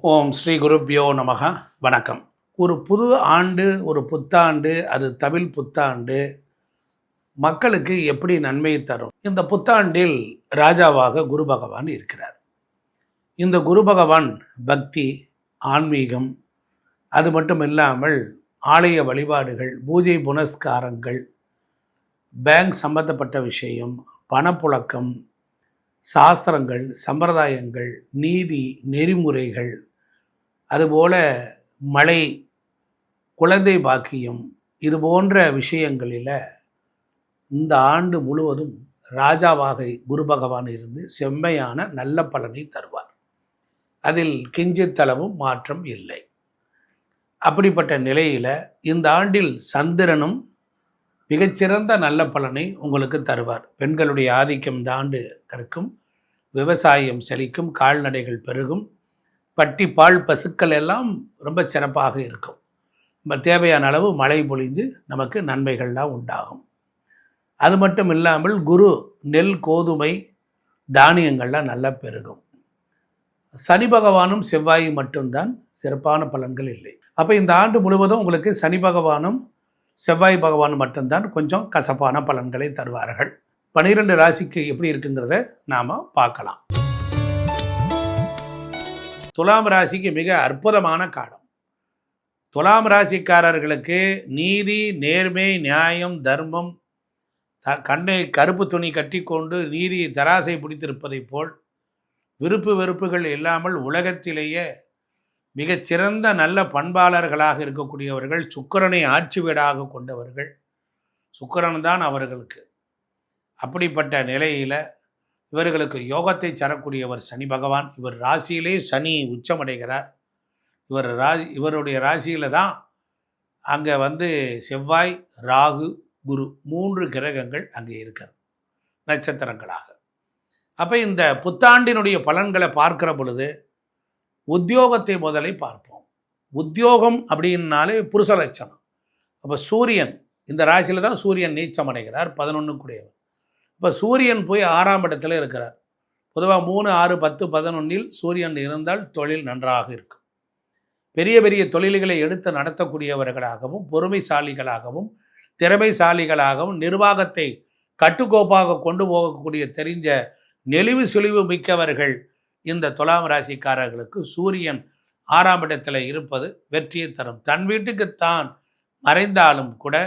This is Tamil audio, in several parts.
ஓம் ஸ்ரீ குருப்யோ நமக. வணக்கம். ஒரு புது ஆண்டு, ஒரு புத்தாண்டு, அது தமிழ் புத்தாண்டு மக்களுக்கு எப்படி நன்மையை தரும்? இந்த புத்தாண்டில் ராஜாவாக குரு பகவான் இருக்கிறார். இந்த குரு பகவான் பக்தி, ஆன்மீகம், அது மட்டும் இல்லாமல் ஆலய வழிபாடுகள், பூஜை புனஸ்காரங்கள், பேங்க் சம்பந்தப்பட்ட விஷயம், பணப்புழக்கம், சாஸ்திரங்கள், சம்பிரதாயங்கள், நீதி, நெறிமுறைகள், அதுபோல மழை, குழந்தை பாக்கியம், இது போன்ற விஷயங்களில் இந்த ஆண்டு முழுவதும் ராஜாவாக குரு பகவான் இருந்து செம்மையான நல்ல பலனை தருவார். அதில் கிஞ்சித்தளவும் மாற்றம் இல்லை. அப்படிப்பட்ட நிலையில் இந்த ஆண்டில் சந்திரனும் மிகச்சிறந்த நல்ல பலனை உங்களுக்கு தருவார். பெண்களுடைய ஆதிக்கம் இந்த ஆண்டு இருக்கும். விவசாயம் செழிக்கும், கால்நடைகள் பெருகும், பட்டி பால் பசுக்கள் எல்லாம் ரொம்ப சிறப்பாக இருக்கும். நம்ம தேவையான அளவு மழை பொழிஞ்சு நமக்கு நன்மைகள்லாம் உண்டாகும். அது மட்டும் இல்லாமல் குரு நெல், கோதுமை, தானியங்கள்லாம் நல்லா பெருகும். சனி பகவானும் செவ்வாயும் மட்டும்தான் சிறப்பான பலன்கள் இல்லை. அப்போ இந்த ஆண்டு முழுவதும் உங்களுக்கு சனி பகவானும் செவ்வாய் பகவானும் மட்டும்தான் கொஞ்சம் கசப்பான பலன்களை தருவார்கள். 12 ராசிக்கு எப்படி இருக்குங்கிறத நாம் பார்க்கலாம். துலாம் ராசிக்கு மிக அற்புதமான காலம். துலாம் ராசிக்காரர்களுக்கு நீதி, நேர்மை, நியாயம், தர்மம், கண்ணை கருப்பு துணி கட்டி கொண்டு நீதியை தராசை பிடித்திருப்பதைப் போல் விருப்பு வெறுப்புகள் இல்லாமல் உலகத்திலேயே மிகச்சிறந்த நல்ல பண்பாளர்களாக இருக்கக்கூடியவர்கள், சுக்கிரனை ஆட்சி வீடாக கொண்டவர்கள். சுக்கிரன் தான் அவர்களுக்கு. அப்படிப்பட்ட நிலையில் இவர்களுக்கு யோகத்தை தரக்கூடியவர் சனி பகவான். இவர் ராசியிலே சனி உச்சமடைகிறார். இவருடைய ராசியில் தான் அங்கே செவ்வாய், ராகு, குரு 3 கிரகங்கள் அங்கே இருக்கிறது நட்சத்திரங்களாக. அப்போ இந்த புத்தாண்டினுடைய பலன்களை பார்க்கிற பொழுது உத்தியோகத்தை முதலை பார்ப்போம். உத்தியோகம் அப்படின்னாலே புருஷ லட்சணம். அப்போ சூரியன் இந்த ராசியில் தான் சூரியன் நீச்சமடைகிறார், 11 கூடியவர். இப்போ சூரியன் போய் 6ஆம் இடத்துல இருக்கிறார். பொதுவாக 3, 6, 10, 11 சூரியன் இருந்தால் தொழில் நன்றாக இருக்கும். பெரிய பெரிய தொழில்களை எடுத்து நடத்தக்கூடியவர்களாகவும், பொறுமைசாலிகளாகவும், திறமைசாலிகளாகவும், நிர்வாகத்தை கட்டுக்கோப்பாக கொண்டு போகக்கூடிய தெரிஞ்ச நெளிவு சுழிவு மிக்கவர்கள் இந்த துலாம் ராசிக்காரர்களுக்கு சூரியன் 6ஆம் இடத்துல இருப்பது வெற்றியை தரும். தன் வீட்டுக்குத்தான் மறைந்தாலும் கூட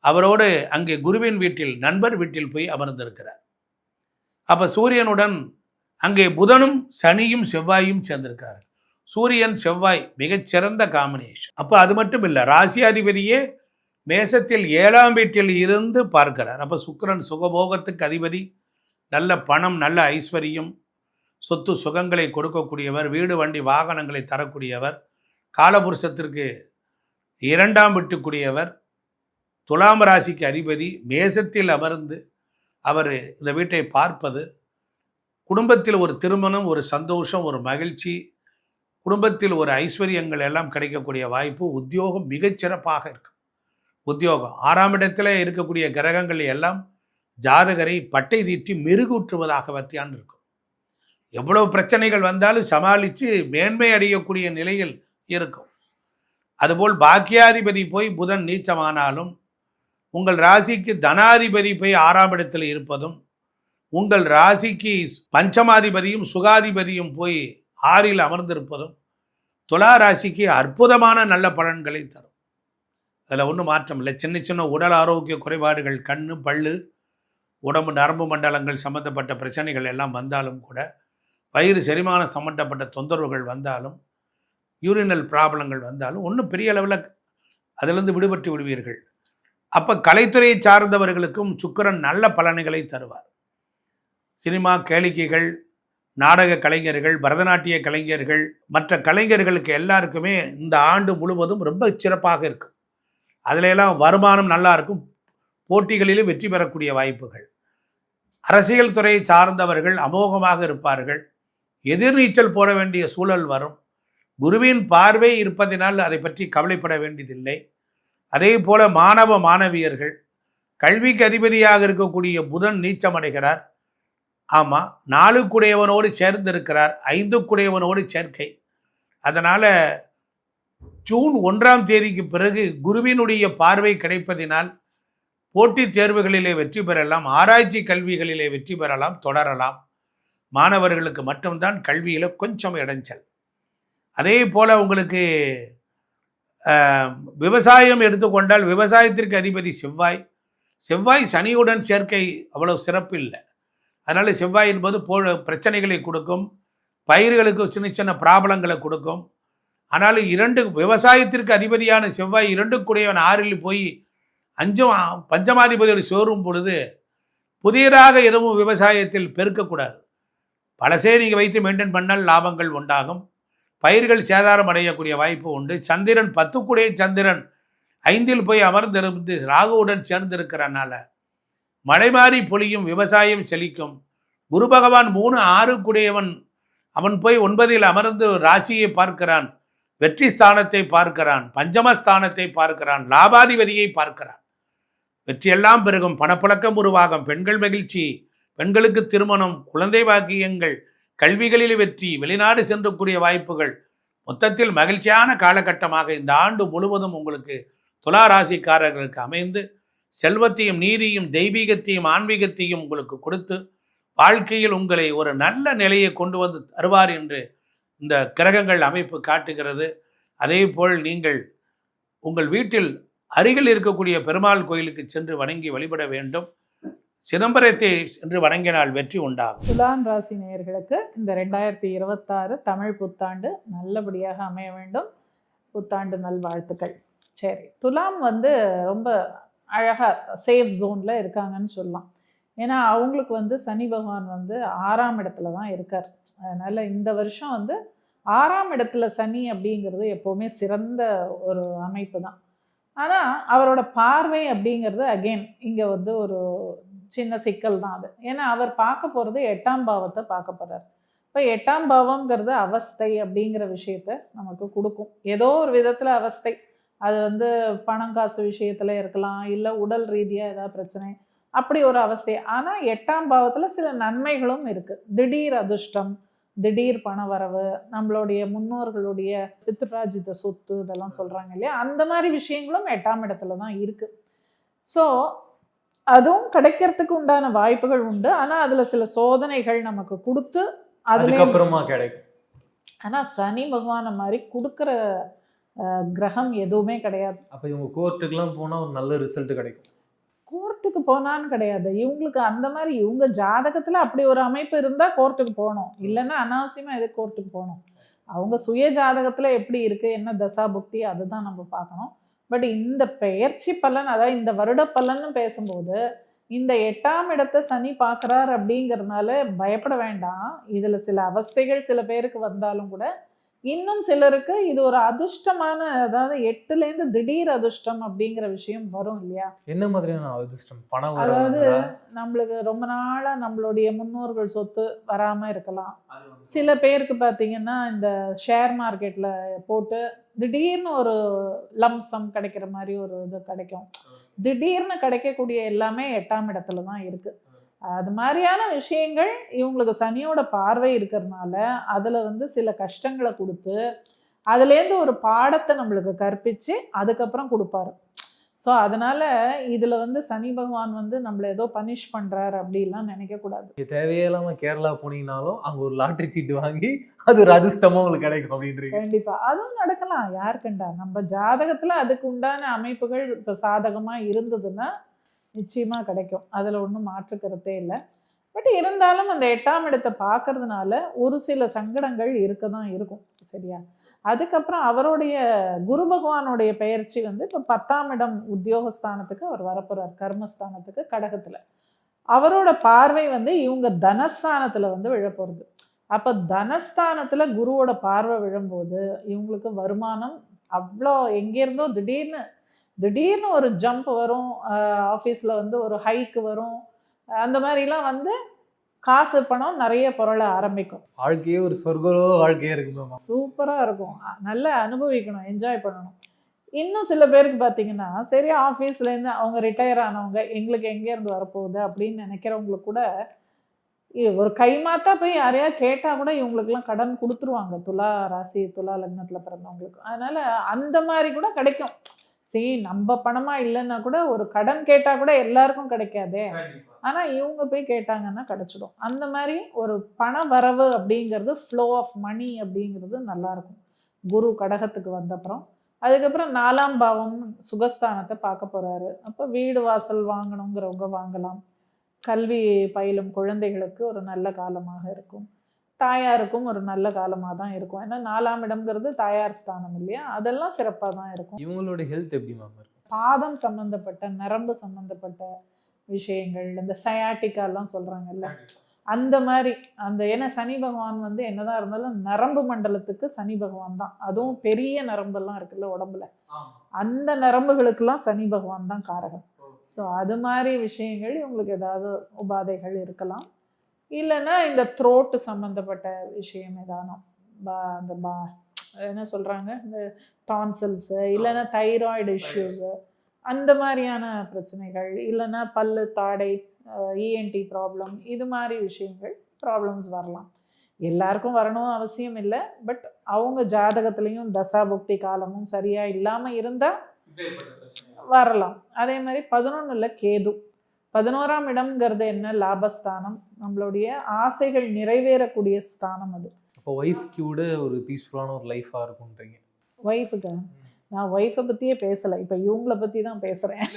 அவரோடு அங்கே குருவின் வீட்டில், நண்பர் வீட்டில் போய் அமர்ந்திருக்கிறார். அப்போ சூரியனுடன் அங்கே புதனும் சனியும் செவ்வாயும் சேர்ந்திருக்கிறார். சூரியன் செவ்வாய் மிகச்சிறந்த காம்பினேஷன். அப்போ அது மட்டும் இல்லை, ராசியாதிபதியே மேசத்தில் 7ஆம் வீட்டில் இருந்து பார்க்கிறார். அப்போ சுக்கிரன் சுகபோகத்துக்கு அதிபதி, நல்ல பணம், நல்ல ஐஸ்வர்யம், சொத்து சுகங்களை கொடுக்கக்கூடியவர், வீடு வண்டி வாகனங்களை தரக்கூடியவர், காலபுருஷத்திற்கு 2ஆம் வீட்டுக்குரியவர், துலாம் ராசிக்கு அதிபதி மேசத்தில் அமர்ந்து அவர் இந்த வீட்டை பார்ப்பது குடும்பத்தில் ஒரு திருமணம், ஒரு சந்தோஷம், ஒரு மகிழ்ச்சி, குடும்பத்தில் ஒரு ஐஸ்வர்யங்கள் எல்லாம் கிடைக்கக்கூடிய வாய்ப்பு. உத்தியோகம் மிகச்சிறப்பாக இருக்கும். உத்தியோகம் 6ஆம் இடத்துல இருக்கக்கூடிய கிரகங்கள் எல்லாம் ஜாதகரை பட்டை தீட்டி மெருகூற்றுவதாக வத்தியான் இருக்கும். எவ்வளவு பிரச்சனைகள் வந்தாலும் சமாளித்து மேன்மை அடையக்கூடிய நிலையில் இருக்கும். அதுபோல் பாக்கியாதிபதி போய் புதன் நீச்சமானாலும் உங்கள் ராசிக்கு தனாதிபதி போய் 6ஆம் இடத்தில் இருப்பதும், உங்கள் ராசிக்கு பஞ்சமாதிபதியும் சுகாதிபதியும் போய் 6இல் அமர்ந்திருப்பதும் துலா ராசிக்கு அற்புதமான நல்ல பலன்களை தரும். அதில் ஒன்றும் மாற்றம் இல்லை. சின்ன சின்ன உடல் ஆரோக்கிய குறைபாடுகள், கண்ணு, பல்லு, உடம்பு நரம்பு மண்டலங்கள் சம்மந்தப்பட்ட பிரச்சனைகள் எல்லாம் வந்தாலும் கூட, வயிறு செரிமான சம்மந்தப்பட்ட தொந்தரவுகள் வந்தாலும், யூரினல் ப்ராப்ளங்கள் வந்தாலும் ஒன்றும் பெரிய அளவில் அதிலிருந்து விடுபட்டு விடுவீர்கள். அப்போ கலைத்துறையை சார்ந்தவர்களுக்கும் சுக்கிரன் நல்ல பலன்களை தருவார். சினிமா கேளிக்கைகள், நாடக கலைஞர்கள், பரதநாட்டிய கலைஞர்கள், மற்ற கலைஞர்களுக்கு எல்லாருக்குமே இந்த ஆண்டு முழுவதும் ரொம்ப சிறப்பாக இருக்கும். அதிலெல்லாம் வருமானம் நல்லா இருக்கும். போட்டிகளிலும் வெற்றி பெறக்கூடிய வாய்ப்புகள். அரசியல் துறையை சார்ந்தவர்கள் அமோகமாக இருப்பார்கள். எதிர்நீச்சல் போட வேண்டிய சூழல் வரும். குருவின் பார்வை இருப்பதினால் அதை பற்றி கவலைப்பட வேண்டியதில்லை. அதே போல மாணவ மாணவியர்கள், கல்விக்கு அதிபதியாக இருக்கக்கூடிய புதன் நீச்சமடைகிறார். ஆமாம், 4 குடையவனோடு சேர்ந்திருக்கிறார், 5 குடையவனோடு சேர்க்கை. அதனால் ஜூன் 1ஆம் தேதிக்கு பிறகு குருவினுடைய பார்வை கிடைப்பதினால் போட்டித் தேர்வுகளிலே வெற்றி பெறலாம், ஆராய்ச்சி கல்விகளிலே வெற்றி பெறலாம், தொடரலாம். மாணவர்களுக்கு மட்டும்தான் கல்வியில் கொஞ்சம் இடைஞ்சல். அதே போல் உங்களுக்கு விவசாயம் எடுத்துக்கொண்டால் விவசாயத்திற்கு அதிபதி செவ்வாய். செவ்வாய் சனியுடன் சேர்க்கை அவ்வளவு சிறப்பு இல்லை. அதனால் செவ்வாய் என்பது பிரச்சனைகளை கொடுக்கும், பயிர்களுக்கு சின்ன சின்ன ப்ராப்ளங்களை கொடுக்கும். ஆனால் விவசாயத்திற்கு அதிபதியான செவ்வாய் 2 6 போய் 5 பஞ்சமாதிபதியோடு சேரும் பொழுது புதியதாக எதுவும் விவசாயத்தில் பெருக்கக்கூடாது. பழசே நீங்கள் வைத்து மெயின்டைன் பண்ணால் லாபங்கள் உண்டாகும், பயிர்கள் சேதாரம் அடையக்கூடிய வாய்ப்பு உண்டு. சந்திரன் 10 சந்திரன் 5 போய் அமர்ந்திருந்து ராகுவுடன் சேர்ந்திருக்கிறனால மழை மாறி பொழியும், விவசாயம் செழிக்கும். குரு பகவான் 3 6 அவன் போய் 9 அமர்ந்து ராசியை பார்க்கிறான், வெற்றி ஸ்தானத்தை பார்க்கிறான், பஞ்சமஸ்தானத்தை பார்க்கிறான், லாபாதிபதியை பார்க்கிறான். வெற்றியெல்லாம் பெருகும், பணப்புழக்கம் உருவாகும், பெண்கள் மகிழ்ச்சி, பெண்களுக்கு திருமணம், குழந்தை பாக்கியங்கள், கல்விகளில் வெற்றி, வெளிநாடு சென்றக்கூடிய வாய்ப்புகள். மொத்தத்தில் மகிழ்ச்சியான காலகட்டமாக இந்த ஆண்டு முழுவதும் உங்களுக்கு துலா ராசிக்காரர்களுக்கு அமைந்து செல்வத்தையும் நீதியும் தெய்வீகத்தையும் ஆன்மீகத்தையும் உங்களுக்கு கொடுத்து வாழ்க்கையில் உங்களை ஒரு நல்ல நிலையை கொண்டு வந்து தருவார் என்று இந்த கிரகங்கள் அமைப்பு காட்டுகிறது. அதே போல் நீங்கள் உங்கள் வீட்டில் அருகில் இருக்கக்கூடிய பெருமாள் கோயிலுக்கு சென்று வணங்கி வழிபட வேண்டும். சிதம்பரத்தை சென்று வணங்கினால் வெற்றி உண்டாகும். துலாம் ராசி நேயர்களுக்கு இந்த 2026 தமிழ் புத்தாண்டு நல்லபடியாக அமைய வேண்டும். புத்தாண்டு நல்வாழ்த்துக்கள். சரி, துலாம் ரொம்ப அழகாக சேஃப் ஜோனில் இருக்காங்கன்னு சொல்லலாம். ஏன்னா அவங்களுக்கு சனி பகவான் 6ஆம் இடத்துல தான் இருக்கார். அதனால் இந்த வருஷம் 6ஆம் இடத்துல சனி அப்படிங்கிறது எப்போவுமே சிறந்த ஒரு அமைப்பு தான். ஆனால் அவரோட பார்வை அப்படிங்கிறது அகெயின் இங்கே ஒரு சின்ன சிக்கல் தான் அது. ஏன்னா அவர் பார்க்க போகிறது 8ஆம் பாவத்தை பார்க்க போகிறார். இப்போ 8ஆம் பாவம்ங்கிறது அவஸ்தை அப்படிங்கிற விஷயத்த நமக்கு கொடுக்கும். ஏதோ ஒரு விதத்தில் அவஸ்தை, அது பணம் காசு விஷயத்தில் இருக்கலாம், இல்லை உடல் ரீதியாக ஏதாவது பிரச்சனை, அப்படி ஒரு அவஸ்தை. ஆனால் 8ஆம் பாவத்தில் சில நன்மைகளும் இருக்குது. திடீர் அதிர்ஷ்டம், திடீர் பண வரவு, நம்மளுடைய முன்னோர்களுடைய பித்ராஜித சொத்து இதெல்லாம் சொல்கிறாங்க இல்லையா, அந்த மாதிரி விஷயங்களும் 8ஆம் இடத்துல தான் இருக்குது. ஸோ அதுவும் கிடைக்கிறதுக்கு உண்டான வாய்ப்புகள் உண்டு. ஆனால் அதில் சில சோதனைகள் நமக்கு கொடுத்து அதுக்கப்புறமா கிடைக்கும். ஆனால் சனி பகவானை மாதிரி கொடுக்குற கிரகம் எதுவுமே கிடையாது. அப்போ இவங்க கோர்ட்டுக்கெல்லாம் போனால் ஒரு நல்ல ரிசல்ட் கிடைக்கும். கோர்ட்டுக்கு போனான்னு கிடையாது, இவங்களுக்கு அந்த மாதிரி இவங்க ஜாதகத்தில் அப்படி ஒரு அமைப்பு இருந்தால் கோர்ட்டுக்கு போகணும், இல்லைன்னா அனாவசியமாக எதுக்கு கோர்ட்டுக்கு போகணும். அவங்க சுய ஜாதகத்தில் எப்படி இருக்குது, என்ன தசா புக்தி, அதுதான் நம்ம பார்க்கணும். பட் இந்த பெயர்ச்சி பலன், அதாவது இந்த வருட பலன்னு பேசும்போது இந்த 8ஆம் இடத்தை சனி பார்க்குறார் அப்படிங்கிறதுனால பயப்பட வேண்டாம். இதில் சில அவஸ்தைகள் சில பேருக்கு வந்தாலும் கூட இன்னும் சிலருக்கு இது ஒரு அதிர்ஷ்டமான, அதாவது 8லேருந்து திடீர் அதிர்ஷ்டம் அப்படிங்கிற விஷயம் வரும் இல்லையா. என்ன மாதிரியான அதிர்ஷ்டம்? பணம், அதாவது நம்மளுக்கு ரொம்ப நாளாக நம்மளுடைய முன்னோர்கள் சொத்து வராமல் இருக்கலாம். சில பேருக்கு பார்த்தீங்கன்னா இந்த ஷேர் மார்க்கெட்டில் போட்டு திடீர்னு ஒரு லம்சம் கிடைக்கிற மாதிரி ஒரு இது கிடைக்கும். திடீர்னு கிடைக்கக்கூடிய எல்லாமே 8ஆம் இடத்துல தான் இருக்குது. அது மாதிரியான விஷயங்கள் இவங்களுக்கு சனியோட பார்வை இருக்கிறதுனால அதில் சில கஷ்டங்களை கொடுத்து அதுலேருந்து ஒரு பாடத்தை நம்மளுக்கு கற்பித்து அதுக்கப்புறம் கொடுப்பாரு. ஸோ அதனால் இதில் சனி பகவான் நம்மளை ஏதோ பனிஷ் பண்ணுறாரு அப்படிலாம் நினைக்கக்கூடாது. தேவையில்லாமல் கேரளா போனீங்கனாலும் அங்கே ஒரு லாட்ரி சீட்டு வாங்கி அது ஒரு அதிர்ஷ்டமாக உங்களுக்கு கிடைக்கும் அப்படின்றது கண்டிப்பாக அதுவும் நடக்கலாம். யாருக்குண்டா நம்ம ஜாதகத்தில் அதுக்கு உண்டான அமைப்புகள் இப்போ சாதகமாக இருந்ததுன்னா நிச்சயமாக கிடைக்கும், அதில் ஒன்றும் மாற்றுக்கிறதே இல்லை. பட் இருந்தாலும் அந்த 8ஆம் இடத்தை பார்க்கறதுனால ஒரு சில சங்கடங்கள் இருக்க தான் இருக்கும். சரியா, அதுக்கப்புறம் அவருடைய குரு பகவானுடைய பெயர்ச்சி இப்போ 10ஆம் இடம் உத்தியோகஸ்தானத்துக்கு அவர் வரப்போகிறார், கர்மஸ்தானத்துக்கு கடகத்தில். அவரோட பார்வை இவங்க தனஸ்தானத்தில் விழப்போகிறது. அப்போ தனஸ்தானத்தில் குருவோட பார்வை விழும்போது இவங்களுக்கு வருமானம் அவ்வளோ எங்கேருந்தோ திடீர்னு ஒரு ஜம்ப் வரும், ஆஃபீஸில் ஒரு ஹைக்கு வரும், அந்த மாதிரிலாம் காசு பணம் நிறைய பொருளை ஆரம்பிக்கும். வாழ்க்கையே ஒரு சொர்க்கலோ வாழ்க்கையே இருக்குமா, சூப்பராக இருக்கும், நல்லா அனுபவிக்கணும், என்ஜாய் பண்ணணும். இன்னும் சில பேருக்கு பார்த்தீங்கன்னா சரி ஆஃபீஸ்லேருந்து அவங்க ரிட்டையர் ஆனவங்க எங்களுக்கு எங்கேருந்து வரப்போகுது அப்படின்னு நினைக்கிறவங்களுக்கு கூட ஒரு கைமாத்தா போய் யாரையா கேட்டா கூட இவங்களுக்குலாம் கடன் கொடுத்துருவாங்க, துலா ராசி துலா லக்னத்துல பிறந்தவங்களுக்கு. அதனால அந்த மாதிரி கூட கிடைக்கும். சரி, நம்ம பணமா இல்லைன்னா கூட ஒரு கடன் கேட்டா கூட எல்லாருக்கும் கிடைக்காதே, ஆனா இவங்க போய் கேட்டாங்கன்னா கிடைச்சிடும். அந்த மாதிரி ஒரு பண வரவு அப்படிங்கிறது, ஃப்ளோ ஆஃப் மணி அப்படிங்கிறது நல்லா இருக்கும் குரு கடகத்துக்கு வந்தப்புறம். அதுக்கப்புறம் 4ஆம் பாவம் சுகஸ்தானத்தை பார்க்க போறாரு. அப்போ வீடு வாசல் வாங்கணுங்கிறவங்க வாங்கலாம். கல்வி பயிலும் குழந்தைகளுக்கு ஒரு நல்ல காலமாக இருக்கும். தாயாருக்கும் ஒரு நல்ல காலமாக தான் இருக்கும். ஏன்னா 4ஆம் இடம்ங்கிறது தாயார் ஸ்தானம் இல்லையா, அதெல்லாம் சிறப்பாக தான் இருக்கும். இவங்களோட ஹெல்த் எப்படி மேம் இருக்கும்? பாதம் சம்பந்தப்பட்ட, நரம்பு சம்பந்தப்பட்ட விஷயங்கள், இந்த சயாட்டிக்காலாம் சொல்றாங்கல்ல, அந்த மாதிரி அந்த ஏன்னா சனி பகவான் வந்து என்னதான் இருந்தாலும் நரம்பு மண்டலத்துக்கு சனி பகவான் தான். அதுவும் பெரிய நரம்பெல்லாம் இருக்குல்ல உடம்புல, அந்த நரம்புகளுக்கெல்லாம் சனி பகவான் தான் காரகம். ஸோ அது மாதிரி விஷயங்கள் இவங்களுக்கு ஏதாவது உபாதைகள் இருக்கலாம். இல்லைன்னா இந்த த்ரோட்டு சம்மந்தப்பட்ட விஷயம் ஏதானும், அந்த என்ன சொல்கிறாங்க, இந்த டான்சில்ஸு, இல்லைன்னா தைராய்டு இஷ்யூஸு, அந்த மாதிரியான பிரச்சனைகள், இல்லைன்னா பல்லு தாடை, இஎன்டி ப்ராப்ளம், இது மாதிரி விஷயங்கள் ப்ராப்ளம்ஸ் வரலாம். எல்லாருக்கும் வரணும் அவசியம் இல்லை. பட் அவங்க ஜாதகத்துலேயும் தசாபுக்தி காலமும் சரியாக இல்லாமல் இருந்தால் வரலாம். அதே மாதிரி 11ல் கேது. 11ஆம் இடம்ங்கிறது என்ன, லாபஸ்தானம், நம்மளுடைய ஆசைகள் நிறைவேறக்கூடிய ஸ்தானம் அது. அப்போ ஒய்ஃப்க்கு கூட ஒரு பீஸ்ஃபுல்லான ஒரு லைஃபாக இருக்கும்ன்றீங்க? ஒய்ஃபுக்கு நான் ஒய்ஃபை பற்றியே பேசலை, இப்போ இவங்களை பற்றி தான் பேசுகிறேன்.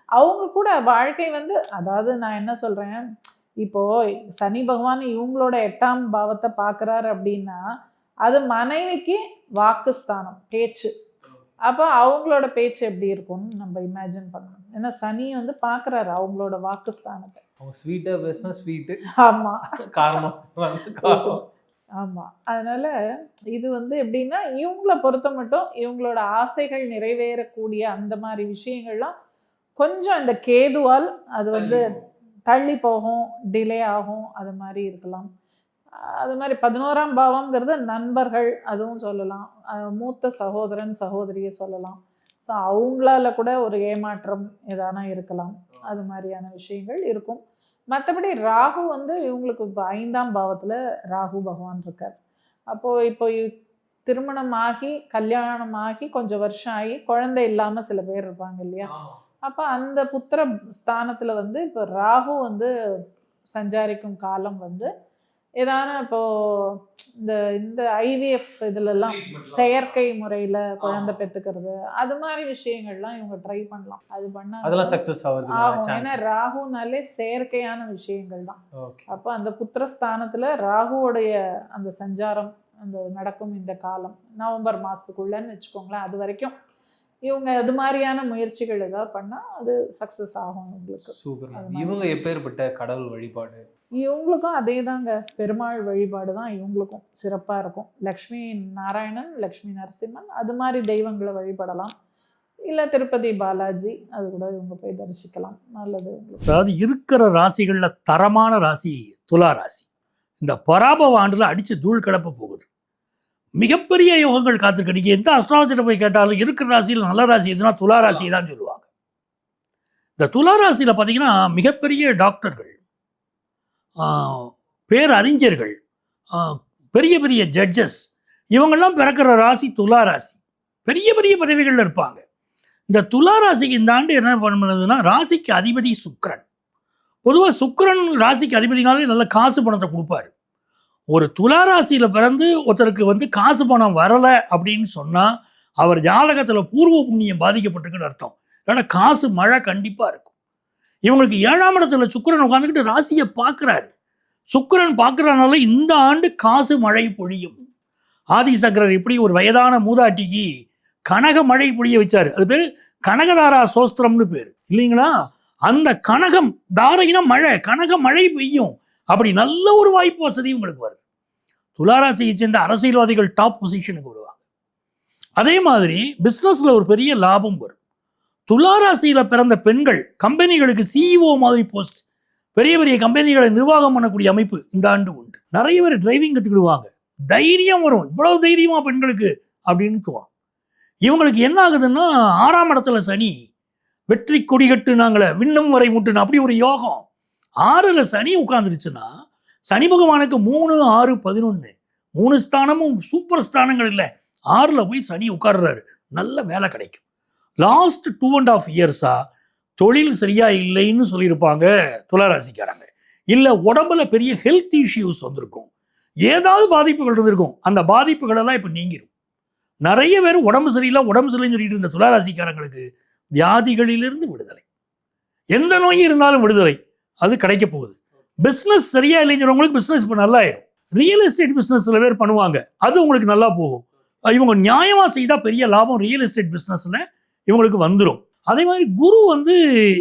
அவங்க கூட வாழ்க்கை வந்து, அதாவது நான் என்ன சொல்கிறேன், இப்போது சனி பகவான் இவங்களோட 8ஆம் பாவத்தை பார்க்குறாரு அப்படின்னா அது மனைவிக்கு வாக்குஸ்தானம், பேச்சு. அப்போ அவங்களோட பேச்சு எப்படி இருக்கும்னு நம்ம இமேஜின் பண்ணணும். ஏன்னா சனி வந்து பார்க்குறாரு அவங்களோட வாக்குஸ்தானத்தை. அவங்க ஸ்வீட்டாக பேசினா ஸ்வீட்டு, ஆமாம், காரணம். ஆமாம். அதனால இது வந்து எப்படின்னா இவங்கள பொறுத்த மட்டும் இவங்களோட ஆசைகள் நிறைவேறக்கூடிய அந்த மாதிரி விஷயங்கள்லாம் கொஞ்சம் இந்த கேதுவால் அது வந்து தள்ளி போகும், டிலே ஆகும், அது மாதிரி இருக்கலாம். அது மாதிரி 11ஆம் பாவம்ங்கிறது நண்பர்கள், அதுவும் சொல்லலாம். மூத்த சகோதரன் சகோதரியை சொல்லலாம். ஸோ அவங்களால கூட ஒரு ஏமாற்றம் எதானா இருக்கலாம். அது மாதிரியான விஷயங்கள் இருக்கும். மற்றபடி ராகு வந்து இவங்களுக்கு இப்போ 5ஆம் பாவத்தில் ராகு பகவான் இருக்கார். அப்போது இப்போ திருமணம் ஆகி கல்யாணம் ஆகி கொஞ்சம் வருஷம் ஆகி குழந்தை இல்லாமல் சில பேர் இருப்பாங்க இல்லையா, அப்போ அந்த புத்திர ஸ்தானத்தில் வந்து இப்போ ராகு வந்து சஞ்சாரிக்கும் காலம் வந்து ஏதான இப்போது இந்த ஐவிஎஃப் இதிலெல்லாம் செயற்கை முறையில் குழந்தை பெற்றுக்கிறது, அது மாதிரி விஷயங்கள்லாம் இவங்க ட்ரை பண்ணலாம். அது பண்ணால் அதெல்லாம் சக்ஸஸ் ஆகும். ஏன்னா ராகுனாலே செயற்கையான விஷயங்கள் தான். அப்போ அந்த புத்திரஸ்தானத்தில் ராகுவோடைய அந்த சஞ்சாரம் அந்த நடக்கும் இந்த காலம் நவம்பர் மாதத்துக்குள்ளேன்னு வச்சுக்கோங்களேன். அது வரைக்கும் இவங்க அது மாதிரியான முயற்சிகள் ஏதாவது பண்ணால் அது சக்ஸஸ் ஆகும் உங்களுக்கு. சூப்பர். இவங்க எப்பேற்பட்ட கடவுள் வழிபாடு? இவங்களுக்கும் அதே தாங்க, பெருமாள் வழிபாடு தான் இவங்களுக்கும் சிறப்பாக இருக்கும். லக்ஷ்மி நாராயணன், லக்ஷ்மி நரசிம்மன், அது மாதிரி தெய்வங்களை வழிபடலாம். இல்லை திருப்பதி பாலாஜி, அது கூட இவங்க போய் தரிசிக்கலாம். நல்லது உங்களுக்கு. அதாவது இருக்கிற ராசிகளில் தரமான ராசி துலா ராசி. இந்த பராபவ ஆண்டில் அடித்து தூள் கிளப்ப போகுது. மிகப்பெரிய யோகங்கள் காத்திருக்கு. நீங்கள் எந்த அஸ்ட்ராலஜிட்ட போய் கேட்டாலும் இருக்கிற ராசியில் நல்ல ராசி எதுனா துலா ராசி தான் சொல்லுவாங்க. இந்த துலா ராசியில் பார்த்தீங்கன்னா மிகப்பெரிய டாக்டர்கள், பேரறிஞர்கள், பெரிய பெரிய ஜட்ஜஸ், இவங்கெல்லாம் பிறக்கிற ராசி துலா ராசி. பெரிய பெரிய பதவிகளில் இருப்பாங்க. இந்த துலா ராசிக்கு இந்த ஆண்டு என்ன பண்ணுறதுன்னா, ராசிக்கு அதிபதி சுக்கிரன். பொதுவாக சுக்கிரன் ராசிக்கு அதிபதினாலே நல்ல காசு பணத்தை கொடுப்பாரு. ஒரு துலா ராசியில் பிறந்து ஒருத்தருக்கு வந்து காசு பணம் வரலை அப்படின்னு சொன்னால் அவர் ஜாதகத்தில் பூர்வ புண்ணியம் பாதிக்கப்பட்டிருக்குன்னு அர்த்தம். ஏன்னா காசு மழை கண்டிப்பாக இருக்கும். இவங்களுக்கு 7ஆம் இடத்துல சுக்கிரன் உட்காந்துக்கிட்டு ராசியை பார்க்குறாரு. சுக்கிரன் பார்க்குறதுனால இந்த ஆண்டு காசு மழை பொழியும். ஆதிசங்கரர் இப்படி ஒரு வயதான மூதாட்டிக்கு கனக மழை பொழிய வச்சார். அது பேர் கனகதாரா சோஸ்திரம்னு பேர் இல்லைங்களா. அந்த கனகம் தாரையினா மழை, கனக மழை பெய்யும். அப்படி நல்ல ஒரு வாய்ப்பு வசதி உங்களுக்கு வருது. துளாராசியை சேர்ந்த அரசியல்வாதிகள் டாப் பொசிஷனுக்கு வருவாங்க. அதே மாதிரி பிஸ்னஸில் ஒரு பெரிய லாபம் வரும். துளாராசியில் பிறந்த பெண்கள் கம்பெனிகளுக்கு சிஇஓ மாதிரி போஸ்ட், பெரிய பெரிய கம்பெனிகளை நிர்வாகம் பண்ணக்கூடிய அமைப்பு இந்த ஆண்டு உண்டு. நிறைய பேர் டிரைவிங் கற்றுக்கிடுவாங்க. தைரியம் வரும். இவ்வளவு தைரியமா பெண்களுக்கு அப்படின்னு தோணும். இவங்களுக்கு என்ன ஆகுதுன்னா, 6ஆம் இடத்துல சனி, வெற்றி கொடிகட்டு நாங்களே விண்ணும் வரை முட்டுன்னு அப்படி ஒரு யோகம். 6ல் சனி உட்கார்ந்துருச்சுன்னா சனி பகவானுக்கு 3, 6, 11 3 ஸ்தானமும் சூப்பர் ஸ்தானங்கள் இல்லை. 6ல் போய் சனி உட்கார்றாரு, நல்ல வேலை கிடைக்கும். லாஸ்ட் 2.5 இயர்ஸா தொழில் சரியா இல்லைன்னு சொல்லியிருப்பாங்க துளாராசிக்காரங்க. இல்லை உடம்புல பெரிய ஹெல்த் இஷ்யூஸ் வந்திருக்கும், ஏதாவது பாதிப்புகள் இருந்திருக்கும். அந்த பாதிப்புகள் எல்லாம் இப்போ நீங்கிடும். நிறைய பேர் உடம்பு சரியில்லைன்னு சொல்லிட்டு இருந்த துளாராசிக்காரங்களுக்கு வியாதிகளிலிருந்து விடுதலை, எந்த நோயும் இருந்தாலும் விடுதலை அது கிடைக்க போகுது. பிஸ்னஸ் சரியா இல்லைங்கிறவங்களுக்கு பிஸ்னஸ் இப்போ நல்லா ஆயிடும். ரியல் எஸ்டேட் பிஸ்னஸ் சில பேர் பண்ணுவாங்க, அது உங்களுக்கு நல்லா போகும். இவங்க நியாயமாக செய்தால் பெரிய லாபம் ரியல் எஸ்டேட் பிஸ்னஸில் இவங்களுக்கு வந்துடும். அதே மாதிரி குரு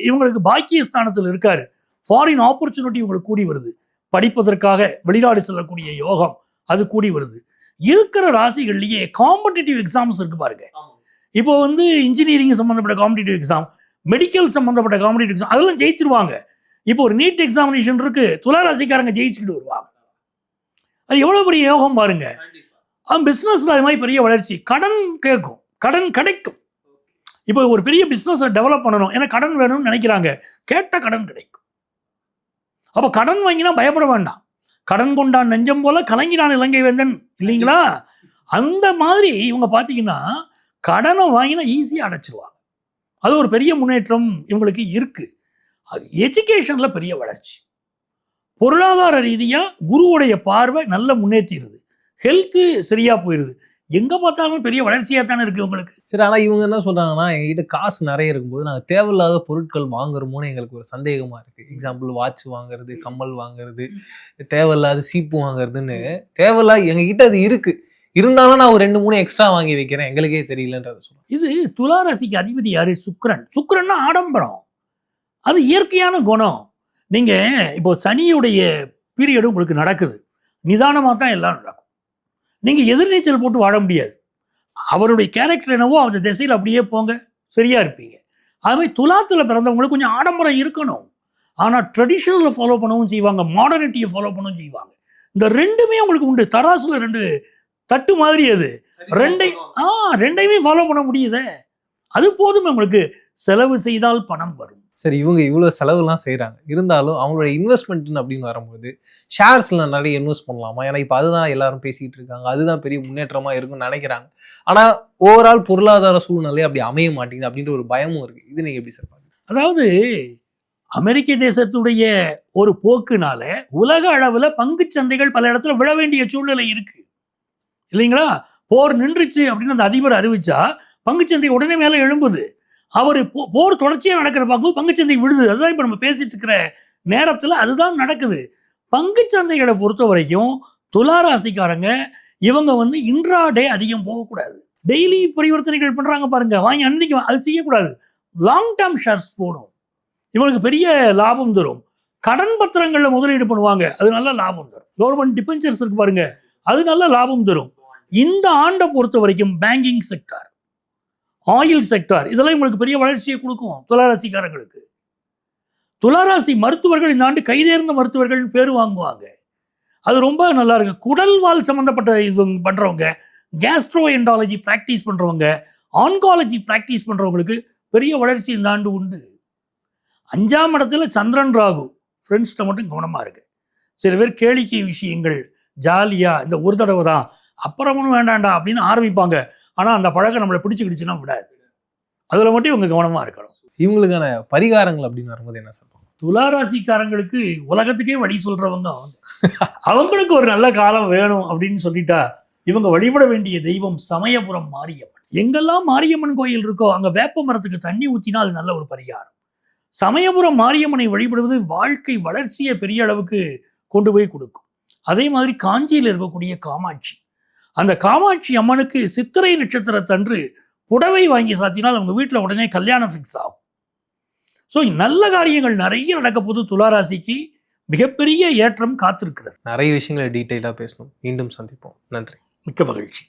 இவங்களுக்கு பாக்கிய ஸ்தானத்தில் இருக்காரு. ஃபாரின் ஆப்பர்ச்சுனிட்டி இவங்களுக்கு கூடி வருது. படிப்பதற்காக வெளிநாடு செல்லக்கூடிய யோகம் அது கூடி வருது. இருக்கிற ராசிகள்லேயே காம்படிட்டிவ் எக்ஸாம்ஸ் இருக்கு பாருங்க. இப்போ இன்ஜினியரிங் சம்மந்தப்பட்ட காம்படிட்டிவ் எக்ஸாம், மெடிக்கல் சம்மந்தப்பட்ட காம்படிட்டிவ் எக்ஸாம் அதெல்லாம் ஜெயிச்சிருவாங்க. இப்போ ஒரு நீட் எக்ஸாமினேஷன் இருக்கு, துளாராசிக்காரங்க ஜெயிச்சுக்கிட்டு வருவாங்க. அது எவ்வளோ பெரிய யோகம் பாருங்க. பிஸ்னஸில் அது மாதிரி பெரிய வளர்ச்சி. கடன் கேட்கும், கடன் கிடைக்கும். இப்போ ஒரு பெரிய பிஸ்னஸை டெவலப் பண்ணணும், ஏன்னா கடன் வேணும்னு நினைக்கிறாங்க, கேட்ட கடன் கிடைக்கும். அப்போ கடன் வாங்கினா பயப்பட வேண்டாம். கடன் கொண்டான் நெஞ்சம் போல கலங்கினான் இலங்கை வேந்தன் இல்லைங்களா? அந்த மாதிரி இவங்க பார்த்தீங்கன்னா கடனை வாங்கினா ஈஸியாக அடைச்சிருவாங்க. அது ஒரு பெரிய முன்னேற்றம் இவங்களுக்கு இருக்கு. எஜுகேஷனில் பெரிய வளர்ச்சி, பொருளாதார ரீதியாக குருவுடைய பார்வை நல்ல முன்னேற்றிடுது. ஹெல்த்து சரியா போயிடுது. எங்க பார்த்தாலும் பெரிய வளர்ச்சியாக தானே இருக்கு உங்களுக்கு. சரி, ஆனால் இவங்க என்ன சொல்றாங்கன்னா, எங்ககிட்ட காசு நிறைய இருக்கும்போது நாங்கள் தேவையில்லாத பொருட்கள் வாங்குறோமோன்னு எங்களுக்கு ஒரு சந்தேகமா இருக்கு. எக்ஸாம்பிள் வாட்ச் வாங்குறது, கம்மல் வாங்குறது, தேவையில்லாத சீப்பு வாங்குறதுன்னு தேவையில்லாத எங்ககிட்ட அது இருக்கு, இருந்தாலும் நான் ஒரு 2-3 எக்ஸ்ட்ரா வாங்கி வைக்கிறேன், எங்களுக்கே தெரியலன்றத சொல்லுவோம். இது துளாராசிக்கு அதிபதி யாரு? சுக்கிரன். சுக்கிரன்னா ஆடம்பரம், அது இயற்கையான குணம். நீங்க இப்போ சனியுடைய பீரியடு உங்களுக்கு நடக்குது, நிதானமாக தான் எல்லாம் நடக்கும். நீங்க எதிர்நீச்சல் போட்டு வாழ முடியாது. அவருடைய கேரக்டர் என்னவோ அந்த திசையில் அப்படியே போங்க, சரியா இருப்பீங்க. அதுமாதிரி துலாத்தில் பிறந்தவங்களுக்கு கொஞ்சம் ஆடம்பரம் இருக்கணும், ஆனால் ட்ரெடிஷ்னலை ஃபாலோ பண்ணவும் செய்வாங்க, மாடர்னிட்டியை ஃபாலோ பண்ணவும் செய்வாங்க. இந்த ரெண்டுமே உங்களுக்கு உண்டு. தராசுல 2 தட்டு மாதிரி, அது ரெண்டையுமே ஃபாலோ பண்ண முடியுதே, அது போதுமே உங்களுக்கு. செலவு செய்தால் பணம் வரும். சரி, இவங்க இவ்வளோ செலவுலாம் செய்கிறாங்க, இருந்தாலும் அவங்களோட இன்வெஸ்ட்மெண்ட்னு அப்படின்னு வரும்போது ஷேர்ஸில் நிறைய இன்வெஸ்ட் பண்ணலாமா? ஏன்னா இப்போ அதுதான் எல்லாரும் பேசிகிட்டு இருக்காங்க, அதுதான் பெரிய முன்னேற்றமாக இருக்குன்னு நினைக்கிறாங்க. ஆனால் ஓவரால் பொருளாதார சூழ்நிலை அப்படி அமைய மாட்டேங்குது அப்படின்ற ஒரு பயமும் இருக்குது. இது நீங்கள் எப்படி சார் பாருங்க? அதாவது அமெரிக்க தேசத்துடைய ஒரு போக்குனால உலக அளவில் பங்கு சந்தைகள் பல இடத்துல விழ வேண்டிய சூழ்நிலை இருக்கு இல்லைங்களா? போர் நின்றுச்சு அப்படின்னு அந்த அதிபர் அறிவிச்சா பங்குச்சந்தை உடனே மேலே எழும்புது. அவர் போர் தொடர்ச்சியாக நடக்கிற பார்க்கும்போது பங்குச்சந்தை விழுது. அதுதான் இப்போ நம்ம பேசிட்டு இருக்கிற நேரத்தில் அதுதான் நடக்குது. பங்குச்சந்தைகளை பொறுத்த வரைக்கும் துளாராசிக்காரங்க இவங்க இன்ட்ராடே அதிகம் போகக்கூடாது. டெய்லி பரிவர்த்தனைகள் பண்ணுறாங்க பாருங்க, வாங்கி அன்னைக்கு அது செய்யக்கூடாது. லாங் டேர்ம் ஷேர்ஸ் போடும், இவங்களுக்கு பெரிய லாபம் தரும். கடன் பத்திரங்களில் முதலீடு பண்ணுவாங்க, அது நல்ல லாபம் தரும். கவர்மெண்ட் டிபென்ச்சர்ஸ் இருக்கு பாருங்க, அது நல்ல லாபம் தரும். இந்த ஆண்டை பொறுத்த வரைக்கும் பேங்கிங் செக்டார், ஆயில் செக்டார் இதெல்லாம் உங்களுக்கு பெரிய வளர்ச்சியை கொடுக்கும் துளாராசிக்காரங்களுக்கு. துளாராசி மருத்துவர்கள் இந்த ஆண்டு கைதேர்ந்த மருத்துவர்கள் பேர் வாங்குவாங்க, அது ரொம்ப நல்லா இருக்கு. குடல்வால் சம்பந்தப்பட்ட இது பண்றவங்க, கேஸ்ட்ரோ என்டாலஜி பிராக்டிஸ் பண்றவங்க, ஆன்காலஜி பிராக்டிஸ் பண்றவங்களுக்கு பெரிய வளர்ச்சி இந்த ஆண்டு உண்டு. 5ஆம் இடத்துல சந்திரன் ராகு, ஃப்ரெண்ட்ஸ்கிட்ட மட்டும் கவனமா இருக்கு. சில பேர் கேளிக்கை விஷயங்கள் ஜாலியா இந்த ஒரு தடவை தான் அப்புறமும் வேண்டாண்டா அப்படின்னு ஆரம்பிப்பாங்க. ஆனால் அந்த பழக்கம் நம்மளை பிடிச்சிக்கிடுச்சுன்னா விடாது, அதில் மட்டும் இவங்க கவனமாக இருக்கணும். இவங்களுக்கான பரிகாரங்கள் அப்படின்னு வரும்போது என்ன சொல்லுவாங்க? துளாராசிக்காரங்களுக்கு உலகத்துக்கே வழி சொல்றவங்க அவங்களுக்கு ஒரு நல்ல காலம் வேணும் அப்படின்னு சொல்லிட்டா இவங்க வழிபட வேண்டிய தெய்வம் சமயபுரம் மாரியம்மன். எங்கெல்லாம் மாரியம்மன் கோயில் இருக்கோ அங்கே வேப்ப மரத்துக்கு தண்ணி ஊற்றினா அது நல்ல ஒரு பரிகாரம். சமயபுரம் மாரியம்மனை வழிபடுவது வாழ்க்கை வளர்ச்சியை பெரிய அளவுக்கு கொண்டு போய் கொடுக்கும். அதே மாதிரி காஞ்சியில் இருக்கக்கூடிய காமாட்சி, அந்த காமாட்சி அம்மனுக்கு சித்திரை நட்சத்திரத்தன்று புடவை வாங்கி சாத்தினால் அவங்க வீட்டில் உடனே கல்யாணம் ஃபிக்ஸ் ஆகும். ஸோ நல்ல காரியங்கள் நிறைய நடக்க போது துளாராசிக்கு மிகப்பெரிய ஏற்றம் காத்திருக்கிறது. நிறைய விஷயங்களை டீட்டெயிலாக பேசணும். மீண்டும் சந்திப்போம். நன்றி. மிக்க மகிழ்ச்சி.